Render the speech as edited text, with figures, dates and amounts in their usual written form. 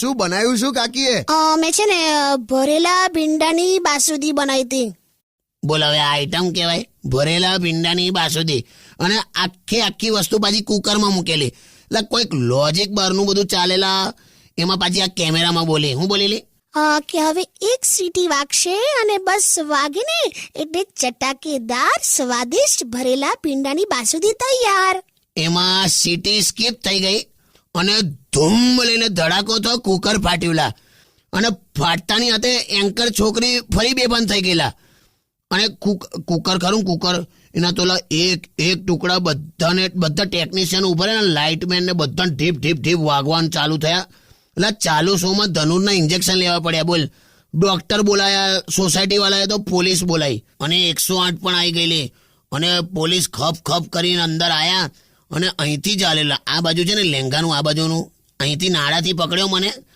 શું બનાવ્યું શું કાકીએ? મેં છે ને ભરેલા ભીંડાની બાસુંદી બનાવી હતી. બોલ, હવે આ આઈટમ કહેવાય? ભરેલા ભીંડાની બાસુંદી અને આખી વસ્તુ પાછી કુકરમાં મૂકેલી. એટલે કોઈક લોજિક બહારનું બધું ચાલેલા, એમાં પાછી આ કેમેરામાં બોલી. હું બોલેલી કે હવે એક સીટી વાગશે અને બસ વાગે ને એટલે ચટાકેદાર સ્વાદિષ્ટ ભરેલા ભીંડાની બાસુંદી તૈયાર. એમાં સીટી સ્કીપ થઈ ગઈ અને ધૂમ લઈને ધડાકો થયો, કુકર ફાટ્યુંલા. અને ફાટતાની હાથે એન્કર છોકરી ફરી બેભાન થઈ ગયેલા. અને કુકર ખરું કુકર, એના તો એક એક ટુકડા બધા ટેકનિશિયન ઉભા રહ્યા, લાઇટમેન ને બધા ઢીપ ઢીપ ઢીપ વાગવાનું ચાલુ થયા. એટલે ચાલુ શોમાં ધનુરના ઇન્જેક્શન લેવા પડ્યા. બોલ, ડોક્ટર બોલાયા, સોસાયટી વાળાએ તો પોલીસ બોલાવી અને 108 પણ આવી ગયેલી. અને પોલીસ ખપ કરીને અંદર આવ્યા અને અહીંથી ચાલેલા. આ બાજુ છે ને લેંગાનું, આ બાજુનું અહીંથી નાળાથી પકડ્યો મને